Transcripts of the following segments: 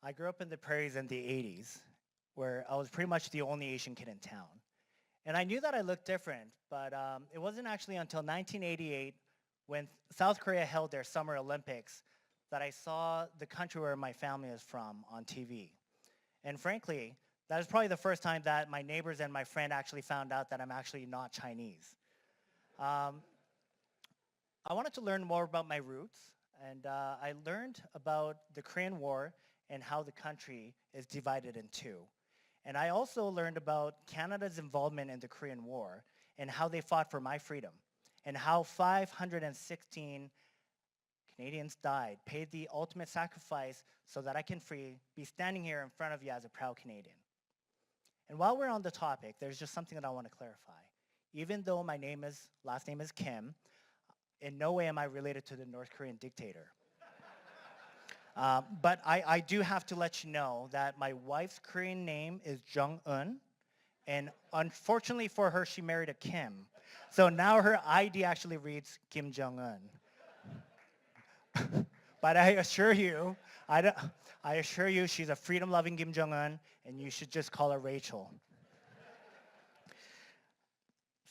I grew up in the prairies in the 80s, where I was pretty much the only Asian kid in town. And I knew that I looked different, but it wasn't actually until 1988 when South Korea held their Summer Olympics that I saw the country where my family is from on TV. And frankly, that was probably the first time that my neighbors and my friend actually found out that I'm actually not Chinese. Um, I wanted to learn more about my roots, and I learned about the Korean War and how the country is divided in two. And I also learned about Canada's involvement in the Korean War and how they fought for my freedom, and how 516 Canadians died, paid the ultimate sacrifice so that I can be standing here in front of you as a proud Canadian. And while we're on the topic, there's just something that I want to clarify. Even though my last name is Kim, in no way am I related to the North Korean dictator. But I do have to let you know that my wife's Korean name is Jung-un, and unfortunately for her, she married a Kim. So now her ID actually reads Kim Jong-un. But I assure you, I assure you she's a freedom-loving Kim Jong-un, and you should just call her Rachel.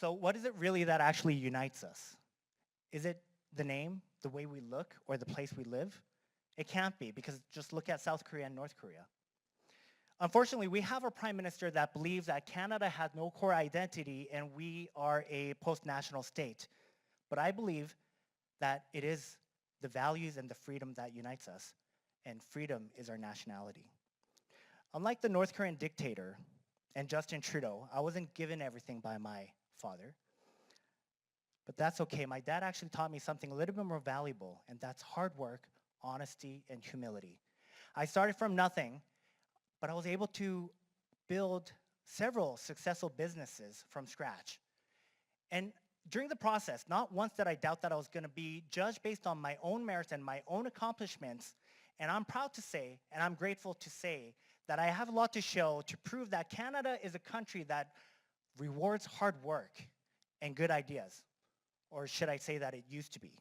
So what is it really that actually unites us? Is it the name, the way we look, or the place we live? It can't be, because just look at South Korea and North Korea. Unfortunately, we have a prime minister that believes that Canada has no core identity and we are a post-national state. But I believe that it is the values and the freedom that unites us, and freedom is our nationality. Unlike the North Korean dictator and Justin Trudeau, I wasn't given everything by my father. But that's okay. My dad actually taught me something a little bit more valuable, and that's hard work, honesty, and humility. I started from nothing, but I was able to build several successful businesses from scratch. And during the process, not once did I doubt that I was going to be judged based on my own merits and my own accomplishments. And I'm proud to say, and I'm grateful to say, that I have a lot to show to prove that Canada is a country that rewards hard work and good ideas. Or should I say that it used to be.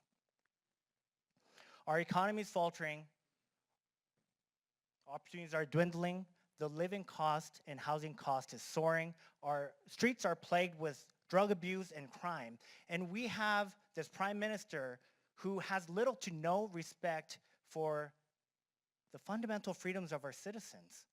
Our economy is faltering, opportunities are dwindling, the living cost and housing cost is soaring, our streets are plagued with drug abuse and crime, and we have this prime minister who has little to no respect for the fundamental freedoms of our citizens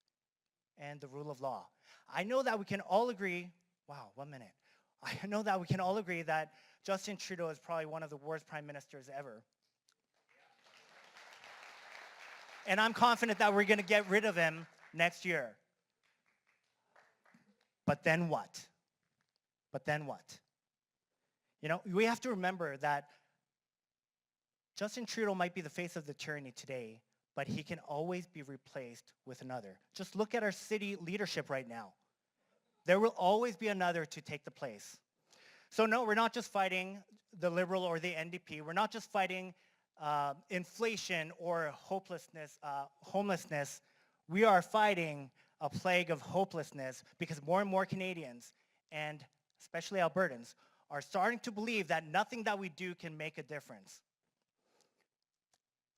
and the rule of law. I know that we can all agree, wow, 1 minute. I know that we can all agree that Justin Trudeau is probably one of the worst prime ministers ever. And I'm confident that we're going to get rid of him next year. But then what? But then what? You know, we have to remember that Justin Trudeau might be the face of the tyranny today, but he can always be replaced with another. Just look at our city leadership right now. There will always be another to take the place. So no, we're not just fighting the Liberal or the NDP. We're not just fighting inflation or homelessness. We are fighting a plague of hopelessness because more and more Canadians, and especially Albertans, are starting to believe that nothing that we do can make a difference.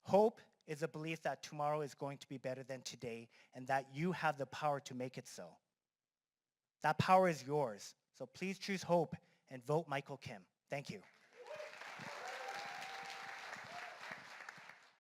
Hope is a belief that tomorrow is going to be better than today and that you have the power to make it so. That power is yours. So please choose hope and vote Michael Kim. Thank you.